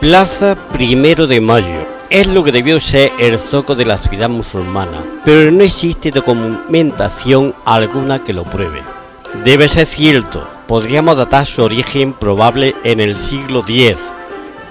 Plaza Primero de Mayo. Es lo que debió ser el zoco de la ciudad musulmana, pero no existe documentación alguna que lo pruebe. Debe ser cierto, podríamos datar su origen probable en el siglo X,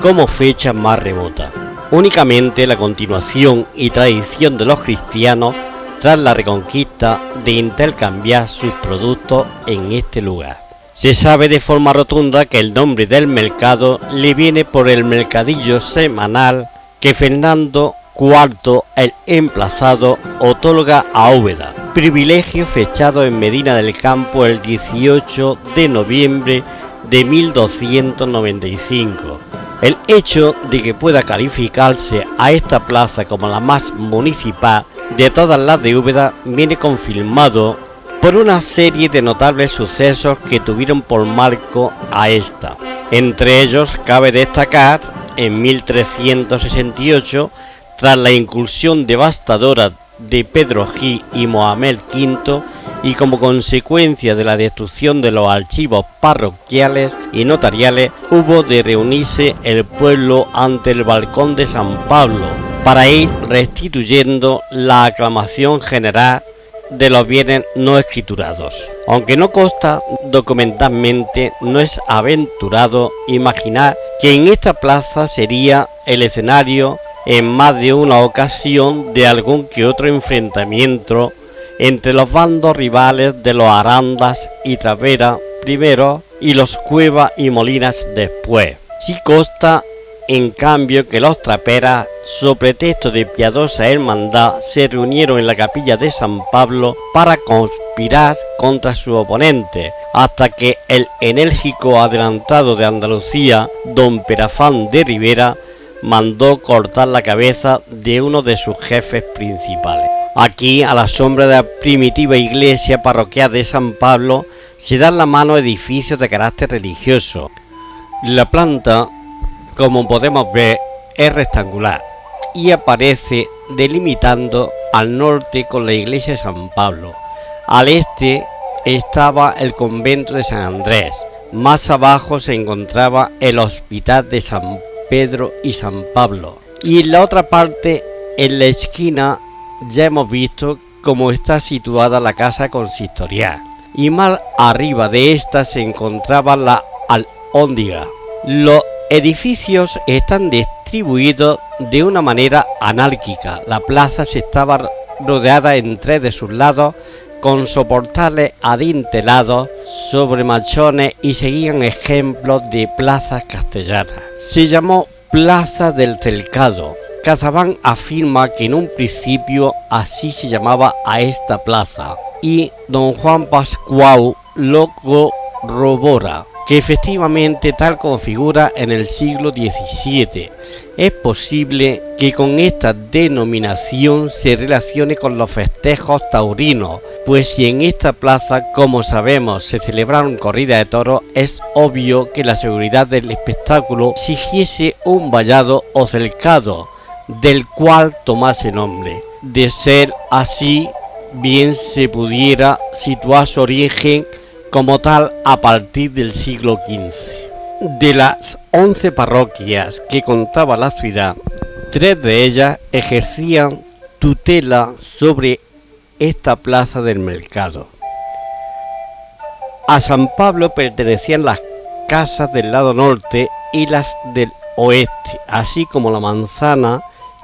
como fecha más remota. Únicamente la continuación y tradición de los cristianos tras la reconquista de intercambiar sus productos en este lugar. Se sabe de forma rotunda que el nombre del mercado le viene por el mercadillo semanal que Fernando IV el Emplazado otorga a Úbeda, privilegio fechado en Medina del Campo el 18 de noviembre de 1295. El hecho de que pueda calificarse a esta plaza como la más municipal de todas las de Úbeda viene confirmado por una serie de notables sucesos que tuvieron por marco a esta. Entre ellos cabe destacar en 1368, tras la incursión devastadora de Pedro Gil y Mohamed V, y como consecuencia de la destrucción de los archivos parroquiales y notariales, hubo de reunirse el pueblo ante el balcón de San Pablo para ir restituyendo la aclamación general de los bienes no escriturados. Aunque no consta documentalmente, no es aventurado imaginar que en esta plaza sería el escenario en más de una ocasión de algún que otro enfrentamiento entre los bandos rivales de los Arandas y Travera primero y los Cueva y Molinas después. Sí consta en cambio que los traperas, sobre pretexto de piadosa hermandad, se reunieron en la capilla de San Pablo para conspirar contra su oponente, hasta que el enérgico adelantado de Andalucía, don Perafán de Rivera, mandó cortar la cabeza de uno de sus jefes principales. Aquí, a la sombra de la primitiva iglesia parroquial de San Pablo, se dan la mano edificios de carácter religioso. La planta, como podemos ver, es rectangular y aparece delimitando al norte con la iglesia de San Pablo. Al este estaba el convento de San Andrés. Más abajo se encontraba el hospital de San Pedro y San Pablo. Y en la otra parte, en la esquina, ya hemos visto cómo está situada la casa consistorial. Y más arriba de esta se encontraba la alhóndiga. Los edificios están distribuidos de una manera anárquica. La plaza se estaba rodeada en tres de sus lados con soportales adintelados sobre machones y seguían ejemplos de plazas castellanas. Se llamó Plaza del Cercado. Cazabán afirma que en un principio así se llamaba a esta plaza y don Juan Pascual lo corrobora, que efectivamente tal como figura en el siglo XVII. Es posible que con esta denominación se relacione con los festejos taurinos, pues si en esta plaza, como sabemos, se celebraron corridas de toros, es obvio que la seguridad del espectáculo exigiese un vallado o cercado, del cual tomase nombre. De ser así, bien se pudiera situar su origen como tal a partir del siglo XV. De las 11 parroquias que contaba la ciudad, 3 de ellas ejercían tutela sobre esta plaza del mercado. A San Pablo pertenecían las casas del lado norte y las del oeste, así como la manzana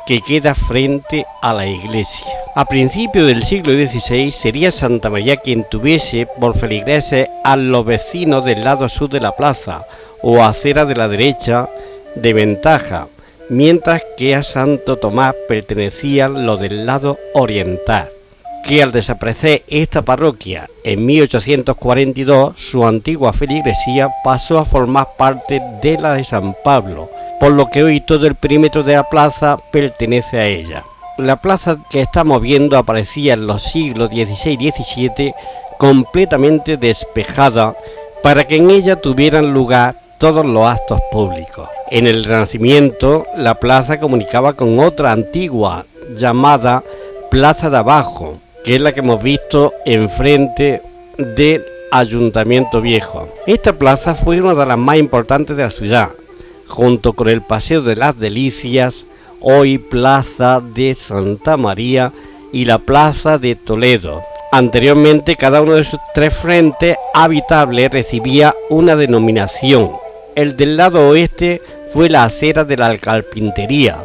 que queda frente a la iglesia. A principios del siglo XVI sería Santa María quien tuviese por feligreses a los vecinos del lado sur de la plaza o acera de la derecha de ventaja, mientras que a Santo Tomás pertenecían los del lado oriental, que al desaparecer esta parroquia en 1842, su antigua feligresía pasó a formar parte de la de San Pablo, por lo que hoy todo el perímetro de la plaza pertenece a ella. La plaza que estamos viendo aparecía en los siglos XVI y XVII completamente despejada para que en ella tuvieran lugar todos los actos públicos. En el Renacimiento, la plaza comunicaba con otra antigua llamada Plaza de Abajo, que es la que hemos visto enfrente del Ayuntamiento Viejo. Esta plaza fue una de las más importantes de la ciudad, junto con el Paseo de las Delicias, hoy Plaza de Santa María, y la Plaza de Toledo. Anteriormente, cada uno de sus tres frentes habitables recibía una denominación. El del lado oeste fue la acera de la Carpintería.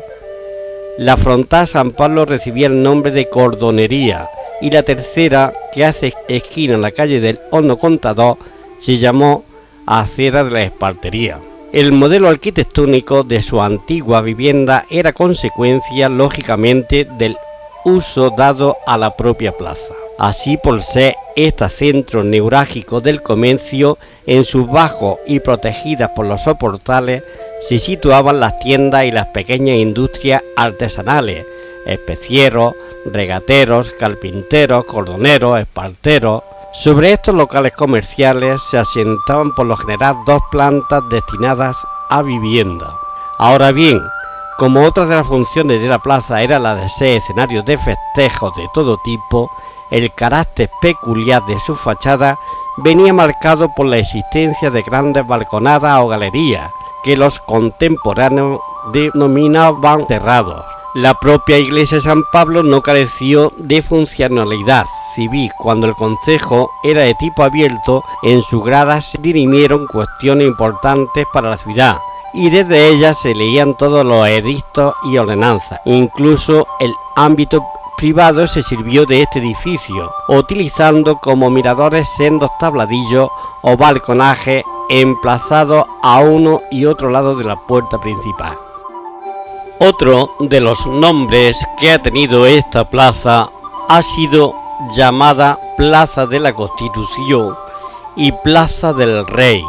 La frontal San Pablo recibía el nombre de Cordonería, y la tercera, que hace esquina en la calle del Horno Contador, se llamó acera de la Espartería. El modelo arquitectónico de su antigua vivienda era consecuencia, lógicamente, del uso dado a la propia plaza. Así, por ser este centro neurálgico del comercio, en sus bajos y protegidas por los soportales, se situaban las tiendas y las pequeñas industrias artesanales, especieros, regateros, carpinteros, cordoneros, esparteros. Sobre estos locales comerciales se asentaban por lo general dos plantas destinadas a vivienda. Ahora bien, como otra de las funciones de la plaza era la de ser escenario de festejos de todo tipo, el carácter peculiar de su fachada venía marcado por la existencia de grandes balconadas o galerías, que los contemporáneos denominaban terrados. La propia iglesia de San Pablo no careció de funcionalidad civil. Cuando el concejo era de tipo abierto, en sus gradas se dirimieron cuestiones importantes para la ciudad, y desde ellas se leían todos los edictos y ordenanzas. Incluso el ámbito privado se sirvió de este edificio, utilizando como miradores sendos tabladillos o balconajes emplazados a uno y otro lado de la puerta principal. Otro de los nombres que ha tenido esta plaza ha sido llamada Plaza de la Constitución y Plaza del Rey.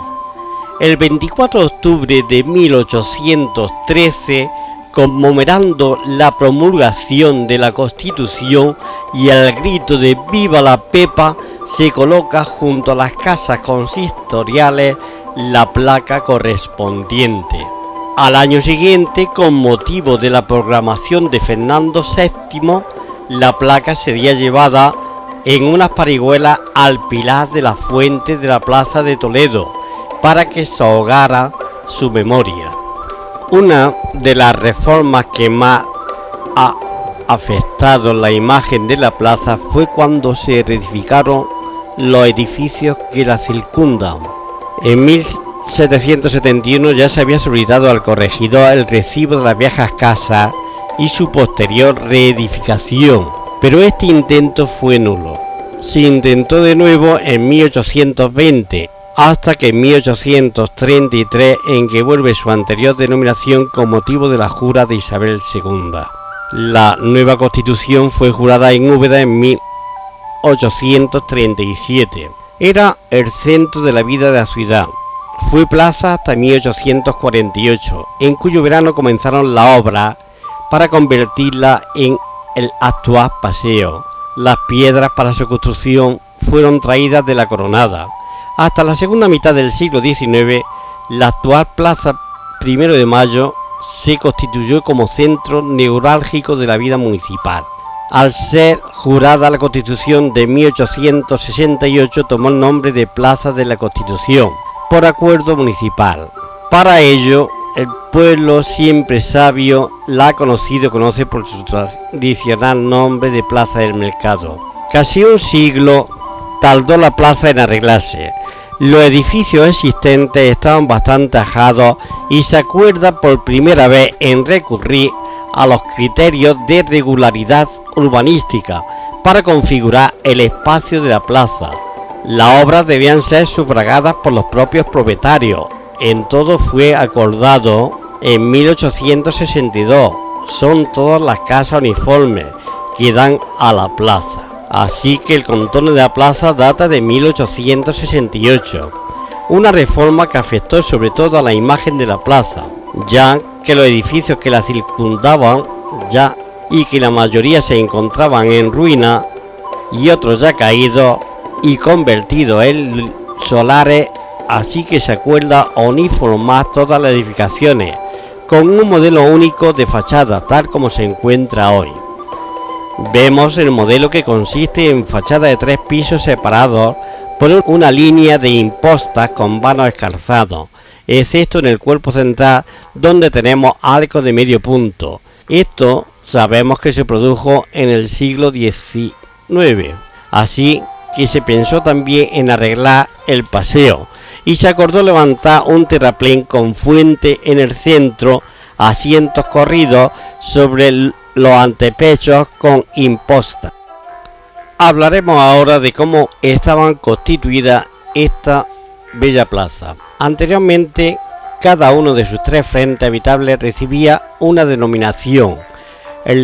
El 24 de octubre de 1813, conmemorando la promulgación de la Constitución y al grito de ¡Viva la Pepa!, se coloca junto a las casas consistoriales la placa correspondiente. Al año siguiente, con motivo de la proclamación de Fernando VII, la placa sería llevada en unas parihuelas al pilar de la fuente de la Plaza de Toledo, para que se ahogara su memoria. Una de las reformas que más ha afectado la imagen de la plaza fue cuando se reedificaron los edificios que la circundan. En 1771 ya se había solicitado al corregidor el recibo de las viejas casas y su posterior reedificación, pero este intento fue nulo. Se intentó de nuevo en 1820, hasta que en 1833, en que vuelve su anterior denominación con motivo de la jura de Isabel II. La nueva constitución fue jurada en Úbeda en 1837. Era el centro de la vida de la ciudad. Fue plaza hasta 1848, en cuyo verano comenzaron las obras para convertirla en el actual paseo. Las piedras para su construcción fueron traídas de la Coronada. Hasta la segunda mitad del siglo XIX, la actual Plaza 1 de Mayo se constituyó como centro neurálgico de la vida municipal. Al ser jurada la Constitución de 1868, tomó el nombre de Plaza de la Constitución, por acuerdo municipal. Para ello, el pueblo siempre sabio la ha conocido y conoce por su tradicional nombre de Plaza del Mercado. Casi un siglo tardó la plaza en arreglarse. Los edificios existentes estaban bastante ajados y se acuerda por primera vez en recurrir a los criterios de regularidad urbanística para configurar el espacio de la plaza. Las obras debían ser sufragadas por los propios propietarios. En todo fue acordado en 1862. Son todas las casas uniformes que dan a la plaza. Así que el contorno de la plaza data de 1868, una reforma que afectó sobre todo a la imagen de la plaza, ya que los edificios que la circundaban y que la mayoría se encontraban en ruina y otros ya caídos y convertidos en solares, así que se acuerda uniformar todas las edificaciones con un modelo único de fachada, tal como se encuentra hoy. Vemos el modelo, que consiste en fachada de 3 pisos separados por una línea de impostas con vanos escalzados. excepto en el cuerpo central, donde tenemos arcos de medio punto. Esto sabemos que se produjo en el siglo XIX, así que se pensó también en arreglar el paseo, y se acordó levantar un terraplén con fuente en el centro, asientos corridos sobre los antepechos con imposta. Hablaremos ahora de cómo estaban constituidas esta bella plaza. Anteriormente, cada uno de sus tres frentes habitables recibía una denominación. El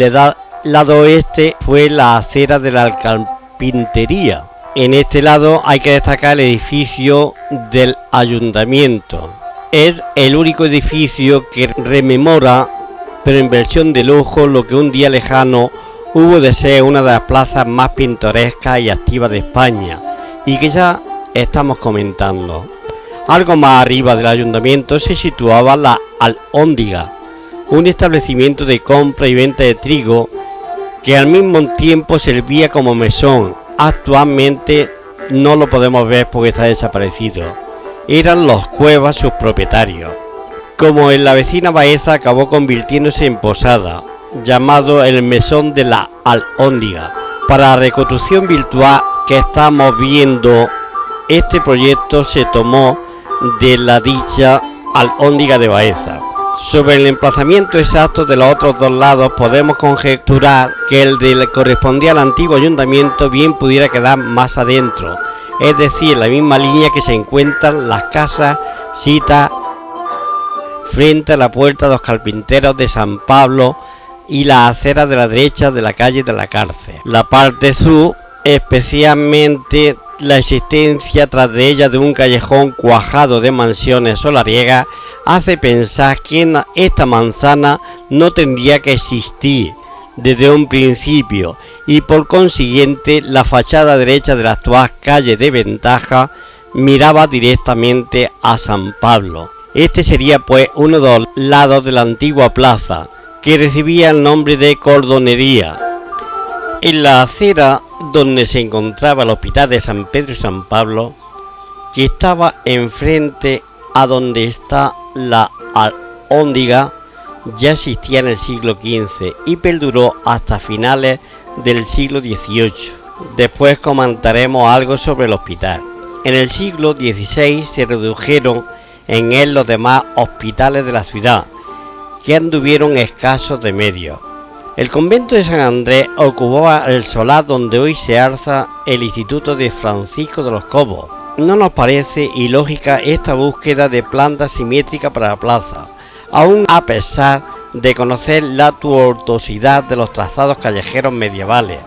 lado oeste fue la acera de la carpintería. En este lado hay que destacar el edificio del ayuntamiento. Es el único edificio que rememora, pero en versión de lujo, lo que un día lejano hubo de ser una de las plazas más pintorescas y activas de España, y que ya estamos comentando. Algo más arriba del ayuntamiento se situaba la Alhóndiga, un establecimiento de compra y venta de trigo que al mismo tiempo servía como mesón. Actualmente no lo podemos ver porque está desaparecido. Eran los Cuevas sus propietarios. Como en la vecina Baeza, acabó convirtiéndose en posada, llamado el Mesón de la Alhóndiga. Para la reconstrucción virtual que estamos viendo, este proyecto se tomó de la dicha Alhóndiga de Baeza. Sobre el emplazamiento exacto de los otros dos lados podemos conjeturar que el que correspondía al antiguo ayuntamiento bien pudiera quedar más adentro, es decir, en la misma línea que se encuentran las casas citas frente a la puerta de los carpinteros de San Pablo y la acera de la derecha de la calle de la Cárcel. La parte sur, especialmente la existencia tras de ella de un callejón cuajado de mansiones solariegas, hace pensar que esta manzana no tendría que existir desde un principio, y por consiguiente la fachada derecha de la actual calle de Ventaja miraba directamente a San Pablo. Este sería pues uno de los lados de la antigua plaza, que recibía el nombre de Cordonería. En la acera donde se encontraba el hospital de San Pedro y San Pablo, que estaba enfrente a donde está la Alhóndiga, ya existía en el siglo XV y perduró hasta finales del siglo XVIII. Después comentaremos algo sobre el hospital. En el siglo XVI se redujeron en él los demás hospitales de la ciudad, que anduvieron escasos de medios. El convento de San Andrés ocupaba el solar donde hoy se alza el Instituto de Francisco de los Cobos. No nos parece ilógica esta búsqueda de planta simétrica para la plaza, aun a pesar de conocer la tortuosidad de los trazados callejeros medievales.